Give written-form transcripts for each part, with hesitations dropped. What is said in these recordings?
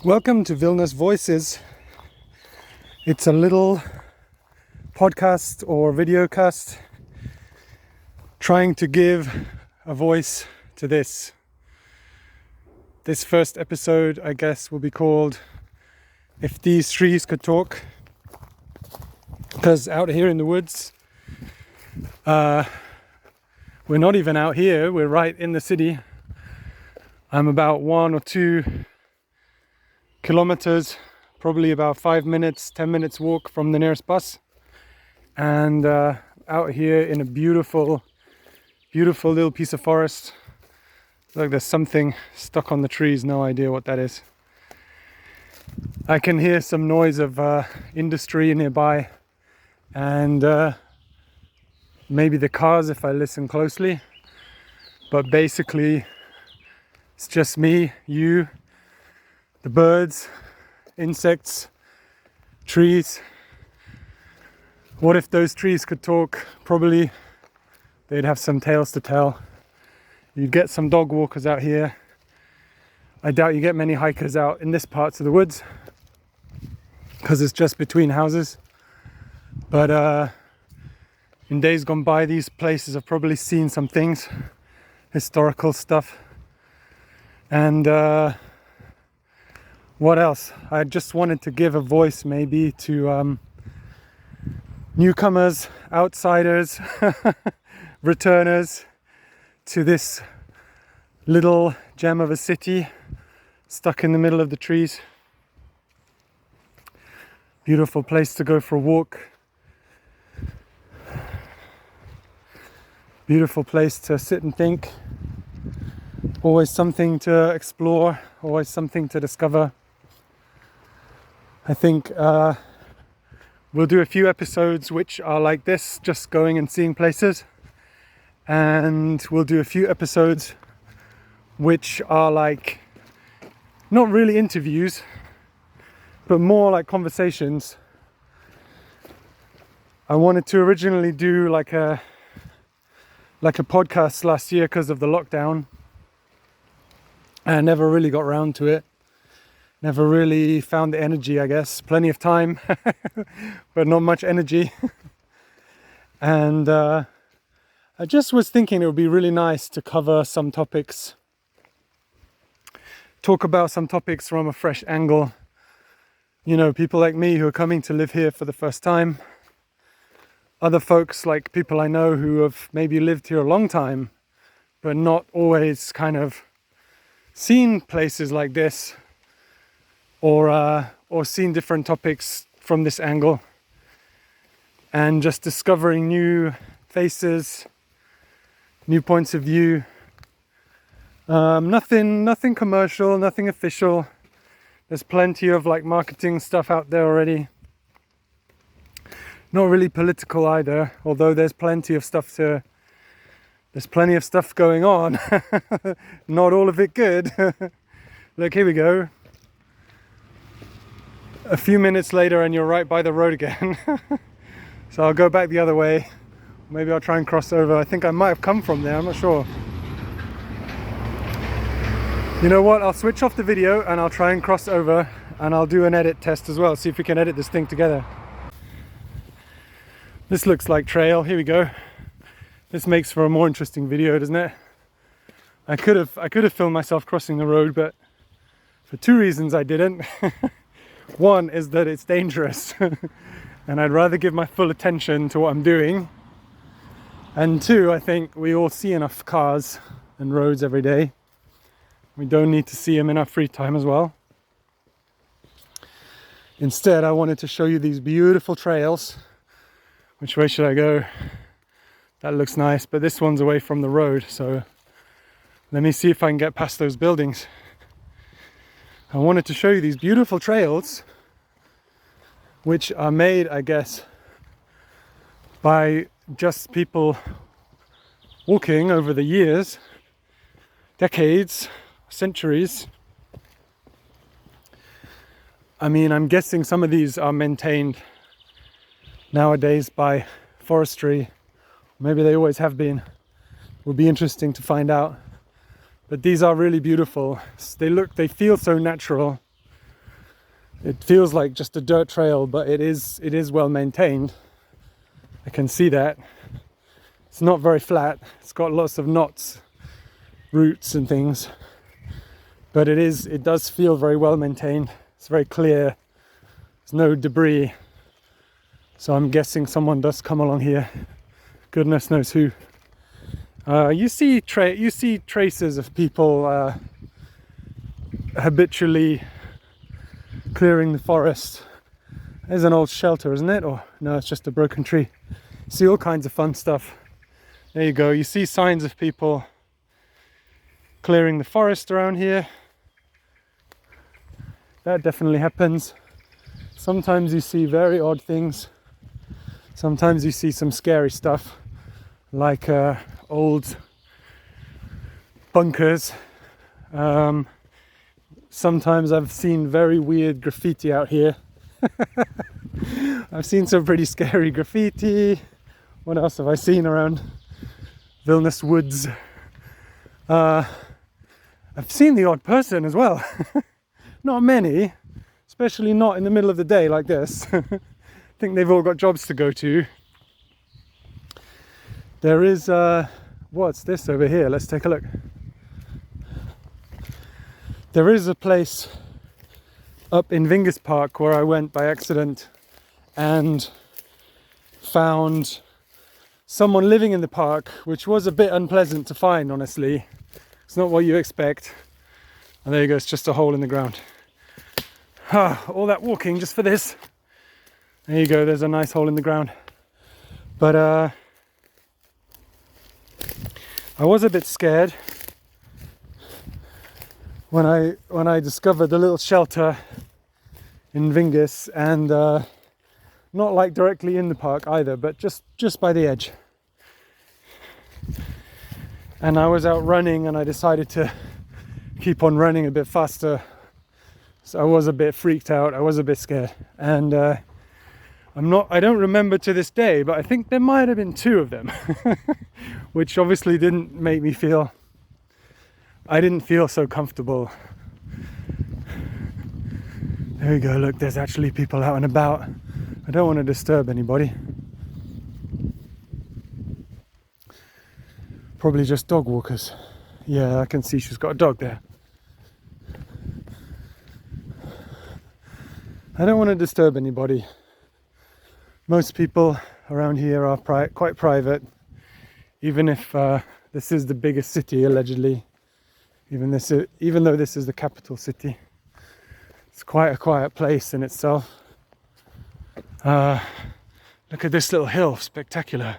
Welcome to Vilnius Voices. It's a little podcast or videocast trying to give a voice to this. This first episode, I guess, will be called If These Trees Could Talk. Because out here in the woods, we're not even out here, we're right in the city. I'm about 1 or 2 kilometers, probably about 5 minutes, 10 minutes walk from the nearest bus, and out here in a beautiful little piece of forest. Look, there's something stuck on the trees, no idea what that is. I can hear some noise of industry nearby, and maybe the cars if I listen closely, but basically it's just me, you, the birds, insects, trees. What if those trees could talk? Probably they'd have some tales to tell. You'd get some dog walkers out here. I doubt you get many hikers out in this parts of the woods because it's just between houses. But in days gone by, these places have probably seen some things, historical stuff. And what else? I just wanted to give a voice maybe to newcomers, outsiders, returners to this little gem of a city stuck in the middle of the trees. Beautiful place to go for a walk. Beautiful place to sit and think. Always something to explore, always something to discover. I think we'll do a few episodes which are like this, just going and seeing places. And we'll do a few episodes which are like, not really interviews, but more like conversations. I wanted to originally do like a podcast last year because of the lockdown. I never really got around to it. Never really found the energy, I guess. Plenty of time, but not much energy. And I just was thinking it would be really nice to cover some topics. Talk about some topics from a fresh angle. You know, people like me who are coming to live here for the first time. Other folks, like people I know who have maybe lived here a long time, but not always kind of seen places like this, or seen different topics from this angle, and just discovering new faces, new points of view. Nothing commercial, nothing official. There's plenty of like marketing stuff out there already. Not really political either, although there's plenty of stuff going on. Not all of it good. Look, here we go. A few minutes later and you're right by the road again. So I'll go back the other way. Maybe I'll try and cross over. I think I might have come from there, I'm not sure. You know what, I'll switch off the video and I'll try and cross over, and I'll do an edit test as well, see if we can edit this thing together. This looks like trail, here we go. This makes for a more interesting video, doesn't it? I could have filmed myself crossing the road, but for 2 reasons I didn't. One is that it's dangerous and I'd rather give my full attention to what I'm doing. And 2, I think we all see enough cars and roads every day. We don't need to see them in our free time as well. Instead, I wanted to show you these beautiful trails. Which way should I go? That looks nice, but this one's away from the road, so let me see if I can get past those buildings. I wanted to show you these beautiful trails, which are made, I guess, by just people walking over the years, decades, centuries. I mean, I'm guessing some of these are maintained nowadays by forestry. Maybe they always have been. Would be interesting to find out. But these are really beautiful. They feel so natural. It feels like just a dirt trail, but it is well maintained. I can see that. It's not very flat. It's got lots of knots, roots and things, but it does feel very well maintained. It's very clear. There's no debris. So I'm guessing someone does come along here. Goodness knows who. You see traces of people habitually clearing the forest. There's an old shelter, isn't it? Or no, it's just a broken tree. See all kinds of fun stuff. There you go. You see signs of people clearing the forest around here. That definitely happens. Sometimes you see very odd things. Sometimes you see some scary stuff, like old bunkers. Sometimes I've seen very weird graffiti out here. I've seen some pretty scary graffiti. What else have I seen around Vilnius woods? I've seen the odd person as well. Not many, especially not in the middle of the day like this. I think they've all got jobs to go to. There is, what's this over here? Let's take a look. There is a place up in Vilnius Park where I went by accident and found someone living in the park, which was a bit unpleasant to find, honestly. It's not what you expect. And there you go, it's just a hole in the ground. All that walking just for this. There you go, there's a nice hole in the ground. But I was a bit scared when I discovered the little shelter in Vilnius, and not like directly in the park either, but just by the edge. And I was out running and I decided to keep on running a bit faster. So I was a bit freaked out, I was a bit scared. And I don't remember to this day, but I think there might have been 2 of them, which obviously didn't make me feel, I didn't feel so comfortable. There we go, look, there's actually people out and about. I don't want to disturb anybody. Probably just dog walkers. Yeah, I can see she's got a dog there. I don't want to disturb anybody. Most people around here are quite private, even if this is the biggest city, allegedly. Even though this is the capital city, it's quite a quiet place in itself. Look at this little hill, spectacular.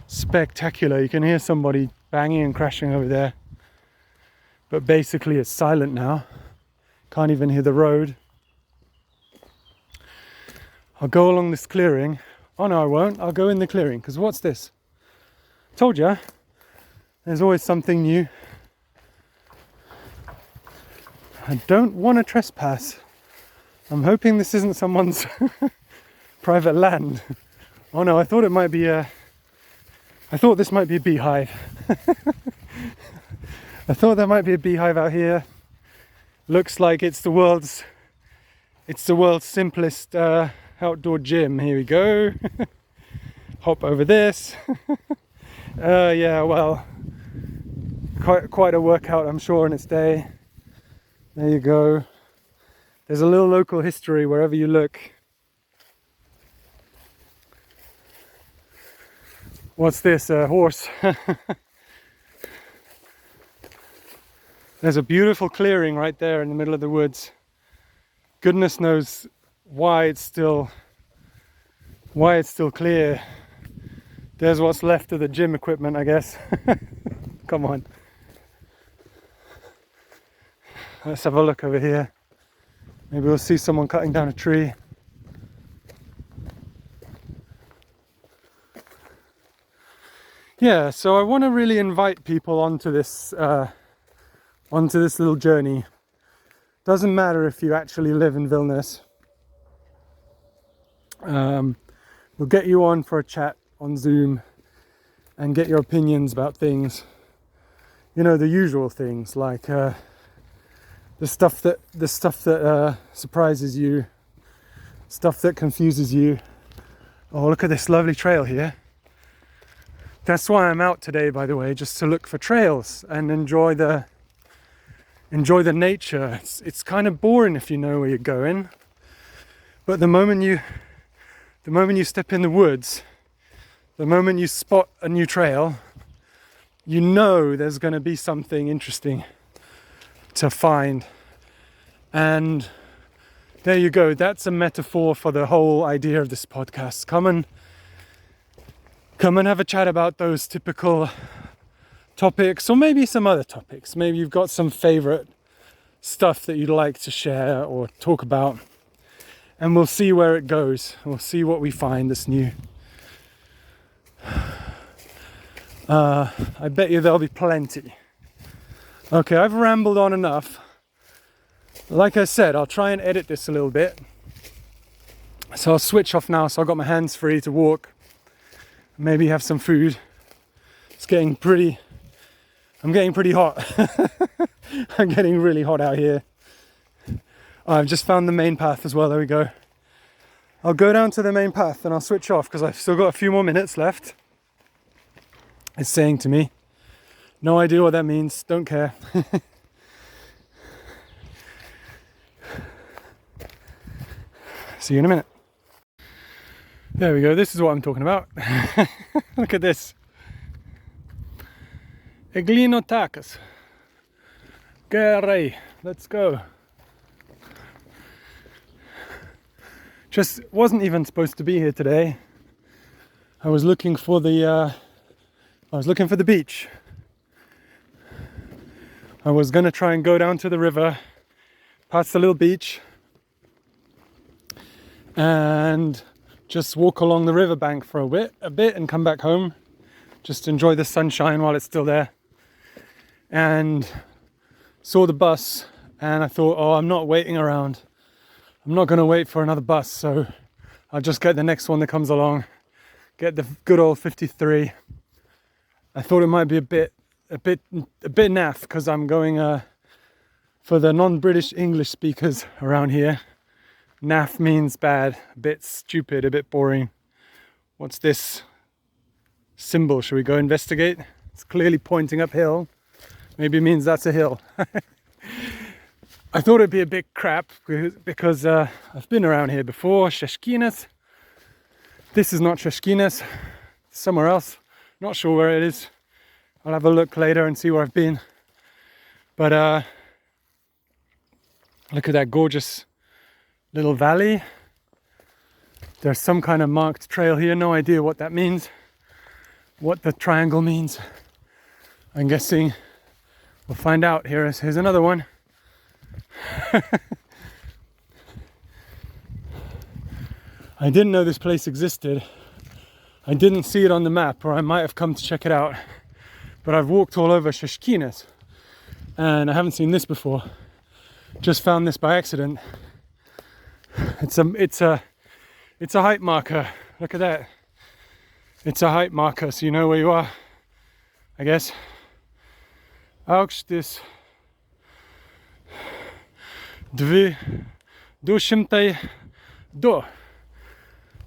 Spectacular. You can hear somebody banging and crashing over there, but basically it's silent now. Can't even hear the road. I'll go along this clearing. Oh no, I won't. I'll go in the clearing, because what's this? Told ya, there's always something new. I don't want to trespass. I'm hoping this isn't someone's private land. Oh no, I thought it might be I thought this might be a beehive. I thought there might be a beehive out here. Looks like it's the world's simplest outdoor gym. Here we go. Hop over this. Yeah, well, quite a workout, I'm sure, in its day. There you go. There's a little local history wherever you look. What's this? A horse. There's a beautiful clearing right there in the middle of the woods. Goodness knows why it's still clear. There's what's left of the gym equipment, I guess. Come on. Let's have a look over here. Maybe we'll see someone cutting down a tree. Yeah, so I want to really invite people onto this little journey. Doesn't matter if you actually live in Vilnius. We'll get you on for a chat on Zoom and get your opinions about things. You know, the usual things like the stuff that surprises you, stuff that confuses you. Oh, look at this lovely trail here. That's why I'm out today, by the way, just to look for trails and enjoy the nature. It's kind of boring if you know where you're going, but the moment you step in the woods, the moment you spot a new trail, you know there's going to be something interesting to find. And there you go. That's a metaphor for the whole idea of this podcast. Come and have a chat about those typical topics, or maybe some other topics. Maybe you've got some favorite stuff that you'd like to share or talk about, and we'll see where it goes. We'll see what we find that's new. I bet you there'll be plenty. Okay, I've rambled on enough. Like I said, I'll try and edit this a little bit. So I'll switch off now, so I've got my hands free to walk. Maybe have some food. I'm getting pretty hot. I'm getting really hot out here. I've just found the main path as well, there we go. I'll go down to the main path and I'll switch off because I've still got a few more minutes left. It's saying to me. No idea what that means, don't care. See you in a minute. There we go, this is what I'm talking about. Look at this. Eglinotakas. Gerai, let's go. Just wasn't even supposed to be here today. I was looking for the beach. I was gonna try and go down to the river, past the little beach, and just walk along the riverbank for a bit and come back home. Just enjoy the sunshine while it's still there. And saw the bus and I thought, oh, I'm not waiting around. I'm not gonna wait for another bus, so I'll just get the next one that comes along. Get the good old 53. I thought it might be a bit naff because I'm going for the non-British English speakers around here. Naff means bad, a bit stupid, a bit boring. What's this symbol? Should we go investigate? It's clearly pointing uphill. Maybe it means that's a hill. I thought it'd be a bit crap because I've been around here before. Šeškinės. This is not Šeškinės. Somewhere else. Not sure where it is. I'll have a look later and see where I've been. But look at that gorgeous little valley. There's some kind of marked trail here. No idea what that means. What the triangle means. I'm guessing we'll find out. Here's another one. I didn't know this place existed. I didn't see it on the map, or I might have come to check it out. But I've walked all over Šeškinės and I haven't seen this before. Just found this by accident. It's a height marker. Look at that. It's a height marker, so you know where you are, I guess. Aukštis 202.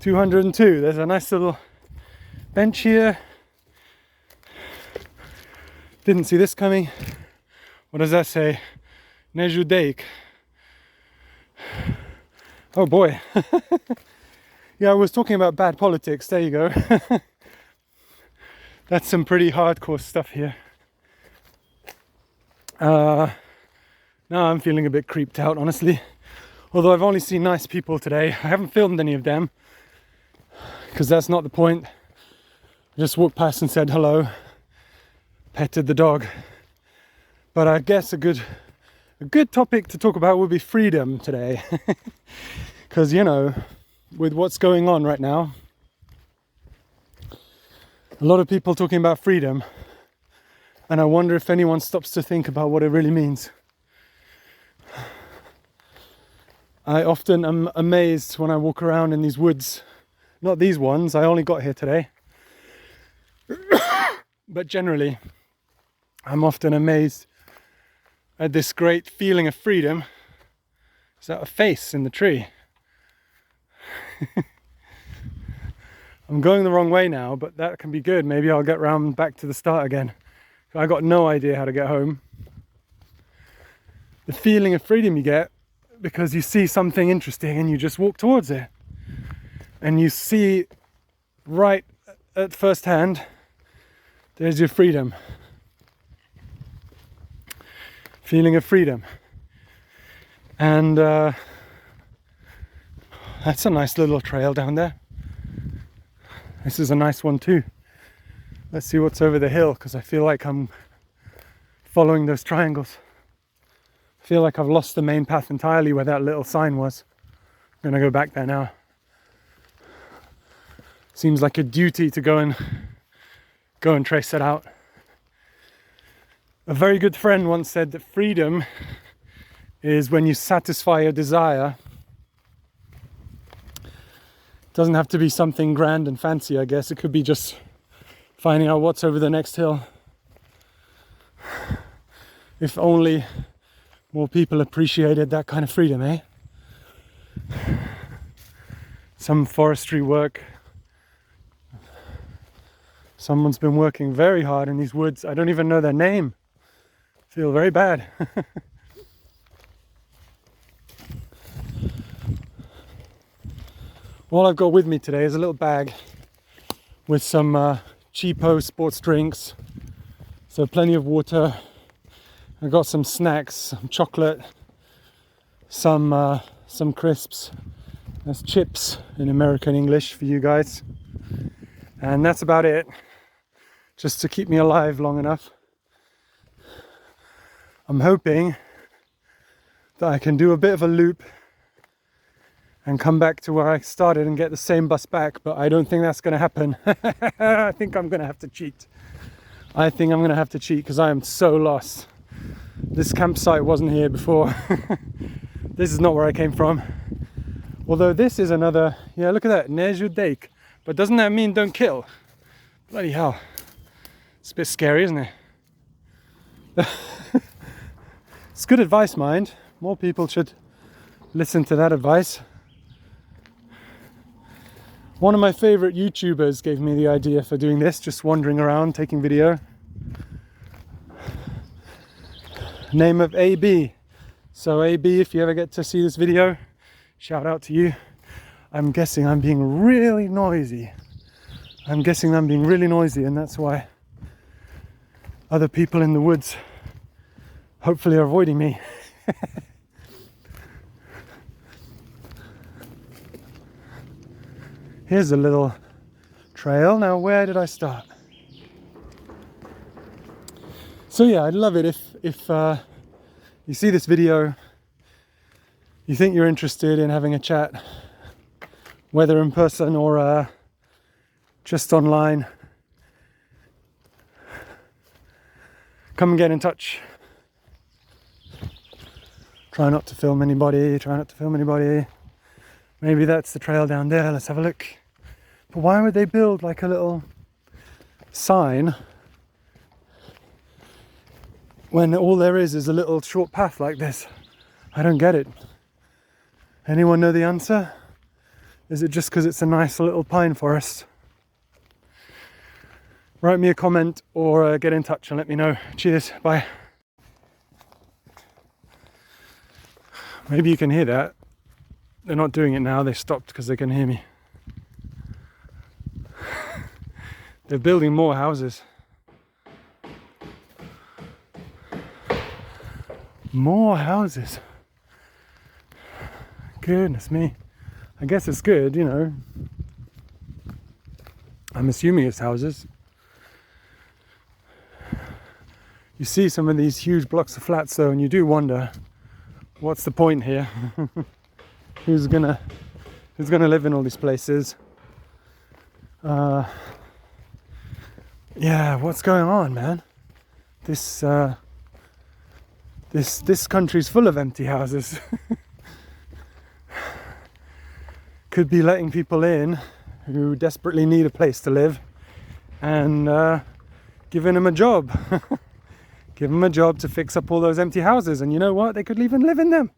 202. There's a nice little bench here. Didn't see this coming. What does that say? Nežudeik. Oh boy. Yeah, I was talking about bad politics. There you go. That's some pretty hardcore stuff here. Now I'm feeling a bit creeped out, honestly. Although I've only seen nice people today. I haven't filmed any of them because that's not the point. I just walked past and said hello. Petted the dog. But I guess a good topic to talk about would be freedom today. Because, you know, with what's going on right now, a lot of people talking about freedom, and I wonder if anyone stops to think about what it really means. I often am amazed when I walk around in these woods. Not these ones, I only got here today. But generally, I'm often amazed at this great feeling of freedom is that a face in the tree. I'm going the wrong way now, but that can be good. Maybe I'll get round back to the start again. I got no idea how to get home. The feeling of freedom you get because you see something interesting and you just walk towards it. And you see right at first hand, there's your freedom. Feeling of freedom. And that's a nice little trail down there. This is a nice one too. Let's see what's over the hill, because I feel like I'm following those triangles. I feel like I've lost the main path entirely where that little sign was. I'm gonna go back there now. Seems like a duty to go and trace it out. A very good friend once said that freedom is when you satisfy a desire. It doesn't have to be something grand and fancy, I guess. It could be just finding out what's over the next hill. If only more people appreciated that kind of freedom, eh? Some forestry work. Someone's been working very hard in these woods. I don't even know their name. I feel very bad. All I've got with me today is a little bag with some cheapo sports drinks. So plenty of water. I got some snacks, some chocolate, some crisps. That's chips in American English for you guys. And that's about it. Just to keep me alive long enough. I'm hoping that I can do a bit of a loop and come back to where I started and get the same bus back, but I don't think that's going to happen. I think I'm going to have to cheat. I think I'm going to have to cheat because I am so lost. This campsite wasn't here before. This is not where I came from. Although this is another, yeah, look at that, Neju Dake. But doesn't that mean don't kill? Bloody hell. It's a bit scary, isn't it? It's good advice, mind. More people should listen to that advice. One of my favorite YouTubers gave me the idea for doing this, just wandering around, taking video. Name of AB. So AB, if you ever get to see this video, shout out to you. I'm guessing I'm being really noisy. And that's why other people in the woods hopefully are avoiding me. Here's a little trail. Now, where did I start? So yeah, I'd love it if you see this video, you think you're interested in having a chat, whether in person or just online. Come and get in touch. Try not to film anybody. Maybe that's the trail down there. Let's have a look. But why would they build like a little sign when all there is a little short path like this? I don't get it. Anyone know the answer? Is it just because it's a nice little pine forest? Write me a comment or get in touch and let me know. Cheers, bye. Maybe you can hear that. They're not doing it now, they stopped because they can hear me. They're building more houses. More houses. Goodness me. I guess it's good, you know. I'm assuming it's houses. You see some of these huge blocks of flats though, and you do wonder, what's the point here? Who's gonna live in all these places? Yeah, what's going on, man? This country's full of empty houses. Could be letting people in who desperately need a place to live and giving them a job. Give them a job to fix up all those empty houses, and you know what? They could even live in them.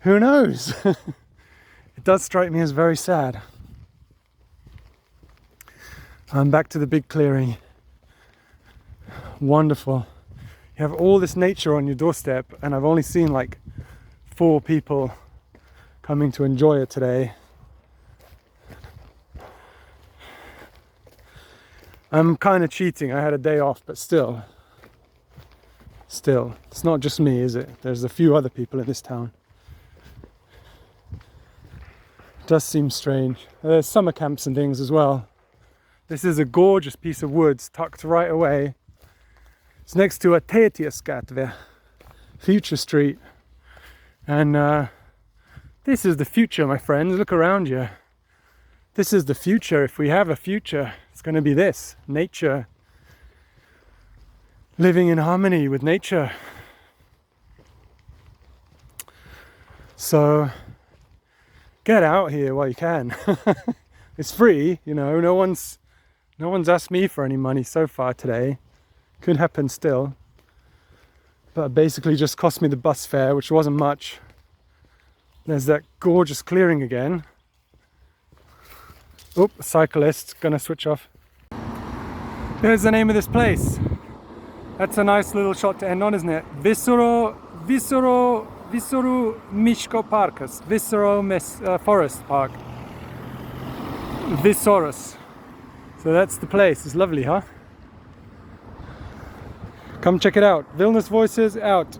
Who knows? It does strike me as very sad. I'm back to the big clearing. Wonderful. You have all this nature on your doorstep, and I've only seen like 4 people coming to enjoy it today. I'm kind of cheating. I had a day off, but still, it's not just me, is it? There's a few other people in this town. It does seem strange. There's summer camps and things as well. This is a gorgeous piece of woods tucked right away. It's next to Ateities Gatvė, Future Street. And this is the future, my friends. Look around you. This is the future. If we have a future, it's going to be this. Nature. Living in harmony with nature. So get out here while you can. It's free, you know. No one's asked me for any money so far today. Could happen still. But basically just cost me the bus fare, which wasn't much. There's that gorgeous clearing again. Oh, a cyclist, gonna switch off. There's the name of this place. That's a nice little shot to end on, isn't it? Visoru Miško Parkas. Visoru Forest Park. Visorus. So that's the place. It's lovely, huh? Come check it out. Vilnius Voices out.